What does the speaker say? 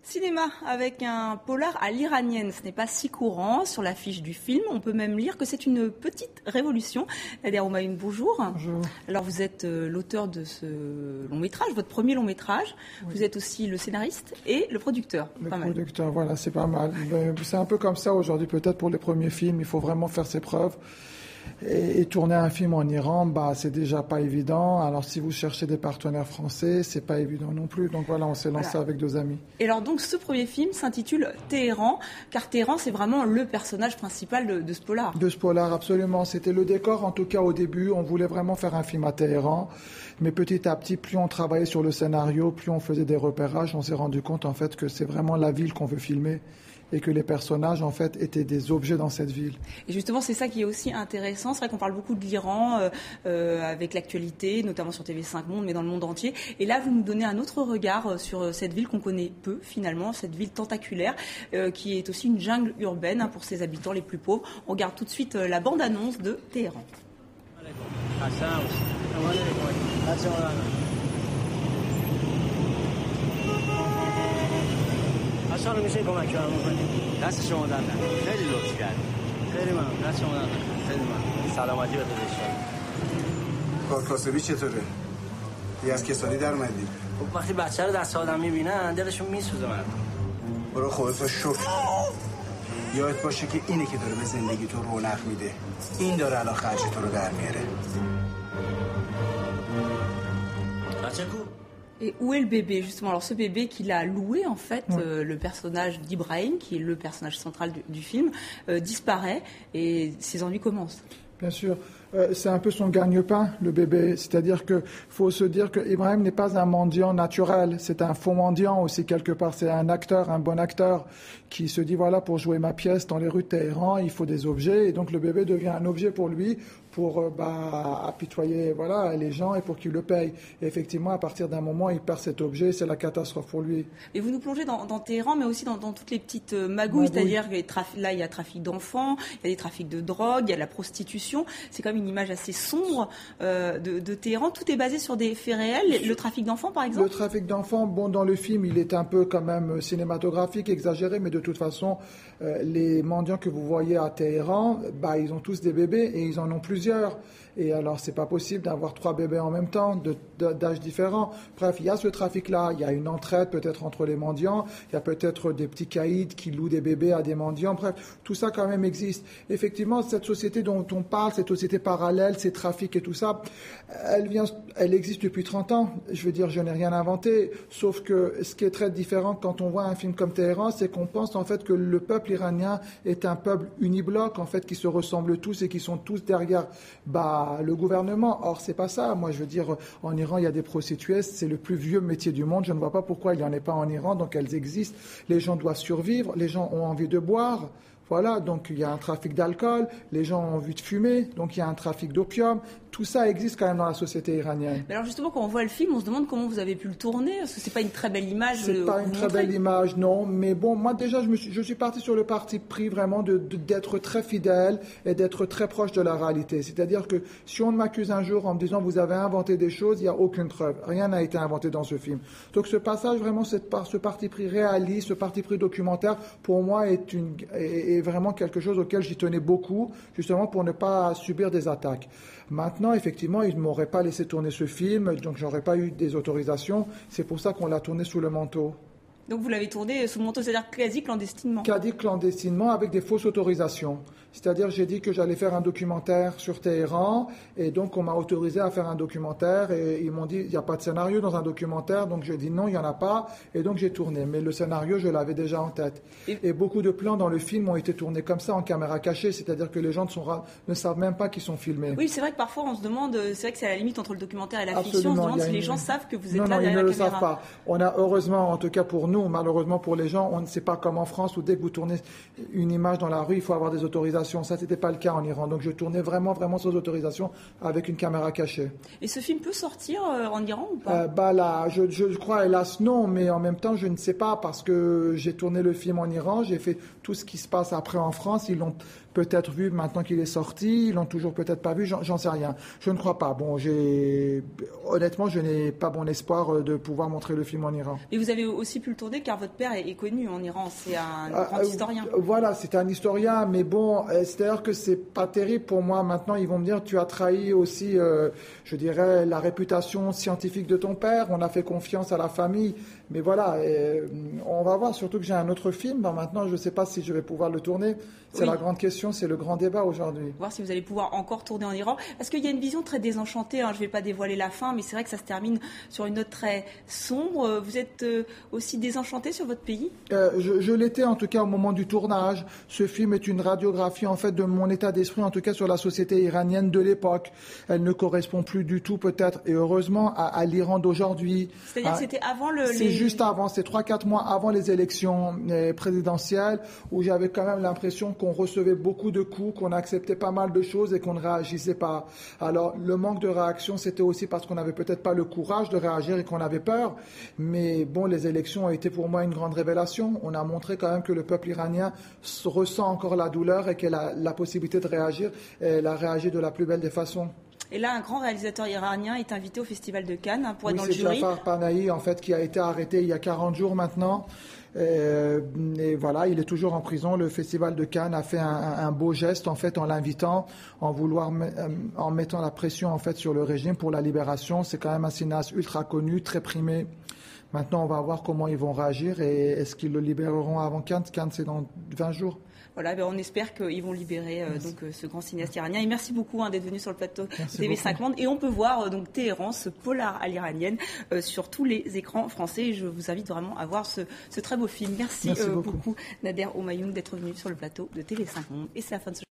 Cinéma avec un polar à l'iranienne, ce n'est pas si courant sur l'affiche du film. On peut même lire que c'est une petite révolution. Nader Oumayoun, bonjour. Bonjour. Alors vous êtes l'auteur de ce long métrage, votre premier long métrage. Oui. Vous êtes aussi le scénariste et le producteur. Le producteur, voilà, c'est pas mal. C'est un peu comme ça aujourd'hui, peut-être pour les premiers films, il faut vraiment faire ses preuves. Et tourner un film en Iran, c'est déjà pas évident. Alors si vous cherchez des partenaires français, c'est pas évident non plus. Donc voilà, on s'est lancé avec 2 amis. Et alors donc ce premier film s'intitule Téhéran, car Téhéran c'est vraiment le personnage principal de ce polar. De ce polar, absolument. C'était le décor, en tout cas au début. On voulait vraiment faire un film à Téhéran. Mais petit à petit, plus on travaillait sur le scénario, plus on faisait des repérages, on s'est rendu compte en fait que c'est vraiment la ville qu'on veut filmer. Et que les personnages, en fait, étaient des objets dans cette ville. Et justement, c'est ça qui est aussi intéressant. C'est vrai qu'on parle beaucoup de l'Iran avec l'actualité, notamment sur TV5 Monde, mais dans le monde entier. Et là, vous nous donnez un autre regard sur cette ville qu'on connaît peu, finalement, cette ville tentaculaire, qui est aussi une jungle urbaine pour ses habitants les plus pauvres. On regarde tout de suite la bande-annonce de Téhéran. خانم میشه کمک برام کنید دست شما در نکنه خیلی لطف کردید خیلی ممنون دست شما در نکنه خیلی ممنون سلامتی بده ان کاسبی چطوره دیگه از کسانی در اومدی خب وقتی بچه رو دست آدم میبینن دلشون میسوزه مردم برو خودت رو شکر یادت باشه که اینه که داره به زندگی تو رونق میده این داره الان خرج تو رو در میاره بچه کو Et où est le bébé, justement? Alors ce bébé qu'il a loué, en fait, le personnage d'Ibrahim, qui est le personnage central du film, disparaît et ses ennuis commencent. Bien sûr. C'est un peu son gagne-pain, le bébé. C'est-à-dire qu'il faut se dire qu'Ibrahim n'est pas un mendiant naturel. C'est un faux mendiant aussi, quelque part. C'est un acteur, un bon acteur, qui se dit, voilà, pour jouer ma pièce dans les rues de Téhéran, il faut des objets. Et donc le bébé devient un objet pour lui, pour apitoyer les gens et pour qu'ils le payent. Et effectivement, à partir d'un moment, il perd cet objet, c'est la catastrophe pour lui. Et vous nous plongez dans Téhéran, mais aussi dans toutes les petites magouilles. C'est-à-dire que là, il y a trafic d'enfants, il y a des trafics de drogue, il y a la prostitution. C'est quand même une image assez sombre de Téhéran. Tout est basé sur des faits réels. Le trafic d'enfants, par exemple. Le trafic d'enfants, dans le film, il est un peu quand même cinématographique, exagéré, mais de toute façon, les mendiants que vous voyez à Téhéran, ils ont tous des bébés et ils en ont plusieurs. Et alors, c'est pas possible d'avoir 3 bébés en même temps, d'âges différents. Bref, il y a ce trafic-là. Il y a une entraide peut-être entre les mendiants. Il y a peut-être des petits caïds qui louent des bébés à des mendiants. Bref, tout ça quand même existe. Effectivement, cette société dont on parle, cette société parallèle, ces trafics et tout ça, elle existe depuis 30 ans. Je veux dire, je n'ai rien inventé. Sauf que ce qui est très différent quand on voit un film comme Téhéran, c'est qu'on pense en fait que le peuple iranien est un peuple unibloc, en fait, qui se ressemblent tous et qui sont tous derrière le gouvernement. Or, c'est pas ça. Moi, je veux dire, en Iran, il y a des prostituées. C'est le plus vieux métier du monde. Je ne vois pas pourquoi il n'y en ait pas en Iran. Donc, elles existent. Les gens doivent survivre. Les gens ont envie de boire. Voilà, donc il y a un trafic d'alcool, les gens ont envie de fumer, donc il y a un trafic d'opium. Tout ça existe quand même dans la société iranienne. Mais alors justement, quand on voit le film, on se demande comment vous avez pu le tourner, parce que c'est pas une très belle image. C'est pas une très belle image, non. Mais bon, moi déjà, je suis parti sur le parti pris vraiment d'être très fidèle et d'être très proche de la réalité. C'est-à-dire que si on m'accuse un jour en me disant vous avez inventé des choses, il n'y a aucune preuve. Rien n'a été inventé dans ce film. Donc ce passage, vraiment, ce parti pris réaliste, ce parti pris documentaire, pour moi, est vraiment quelque chose auquel j'y tenais beaucoup, justement pour ne pas subir des attaques. Maintenant, effectivement, ils ne m'auraient pas laissé tourner ce film, donc j'aurais pas eu des autorisations. C'est pour ça qu'on l'a tourné sous le manteau. Donc vous l'avez tourné sous le manteau, c'est-à-dire quasi clandestinement. Quasi clandestinement, avec des fausses autorisations. C'est-à-dire, j'ai dit que j'allais faire un documentaire sur Téhéran, et donc on m'a autorisé à faire un documentaire, et ils m'ont dit, il n'y a pas de scénario dans un documentaire, donc j'ai dit non, il n'y en a pas, et donc j'ai tourné. Mais le scénario, je l'avais déjà en tête. Et beaucoup de plans dans le film ont été tournés comme ça, en caméra cachée, c'est-à-dire que les gens ne savent même pas qu'ils sont filmés. Oui, c'est vrai que parfois on se demande, c'est vrai que c'est à la limite entre le documentaire et la fiction, on se demande si les gens savent que vous êtes là derrière la caméra. Non, ils ne le savent pas. On a heureusement, en tout cas pour nous, malheureusement pour les gens, on ne sait pas comme en France où dès que vous tournez une image dans la rue, il faut avoir des autorisations. Ça, c'était pas le cas en Iran. Donc je tournais vraiment sans autorisation avec une caméra cachée. Et ce film peut sortir en Iran ou pas? Je crois, hélas, non, mais en même temps, je ne sais pas parce que j'ai tourné le film en Iran, j'ai fait tout ce qui se passe après en France. Ils l'ont peut-être vu maintenant qu'il est sorti, ils l'ont toujours peut-être pas vu, j'en sais rien. Je ne crois pas. Bon, honnêtement, je n'ai pas bon espoir de pouvoir montrer le film en Iran. Et vous avez aussi pu le tourner car votre père est connu en Iran, c'est un grand historien. Voilà, c'est un historien, mais bon, c'est-à-dire que c'est pas terrible pour moi. Maintenant, ils vont me dire, tu as trahi aussi, je dirais, la réputation scientifique de ton père, on a fait confiance à la famille. Mais voilà, on va voir, surtout que j'ai un autre film. Maintenant, je ne sais pas si je vais pouvoir le tourner. C'est la grande question, c'est le grand débat aujourd'hui. Voir si vous allez pouvoir encore tourner en Iran. Parce qu'il y a une vision très désenchantée, je ne vais pas dévoiler la fin, mais c'est vrai que ça se termine sur une note très sombre. Vous êtes aussi désenchanté sur votre pays ? Je l'étais en tout cas au moment du tournage. Ce film est une radiographie en fait de mon état d'esprit, en tout cas sur la société iranienne de l'époque. Elle ne correspond plus du tout peut-être, et heureusement, à l'Iran d'aujourd'hui. C'est-à-dire que c'était avant juste avant, c'est 3-4 mois avant les élections présidentielles, où j'avais quand même l'impression qu'on recevait beaucoup de coups, qu'on acceptait pas mal de choses et qu'on ne réagissait pas. Alors, le manque de réaction, c'était aussi parce qu'on n'avait peut-être pas le courage de réagir et qu'on avait peur. Mais bon, les élections ont été pour moi une grande révélation. On a montré quand même que le peuple iranien ressent encore la douleur et qu'elle a la possibilité de réagir. Et elle a réagi de la plus belle des façons. Et là, un grand réalisateur iranien est invité au Festival de Cannes pour être dans le jury. C'est Jafar Panahi, en fait, qui a été arrêté il y a 40 jours maintenant. Et voilà, il est toujours en prison. Le Festival de Cannes a fait un beau geste, en fait, en l'invitant, en mettant la pression, en fait, sur le régime pour la libération. C'est quand même un cinéaste ultra connu, très primé. Maintenant, on va voir comment ils vont réagir et est-ce qu'ils le libéreront avant Cannes. Cannes, c'est dans 20 jours. Voilà, on espère qu'ils vont libérer ce grand cinéaste iranien. Et merci beaucoup d'être venu sur le plateau de TV5 Monde. Et on peut voir donc Téhéran, ce polar à l'iranienne, sur tous les écrans français. Et je vous invite vraiment à voir ce très beau film. Merci beaucoup Nader Omayoun d'être venu sur le plateau de TV5 Monde. Et c'est la fin de ce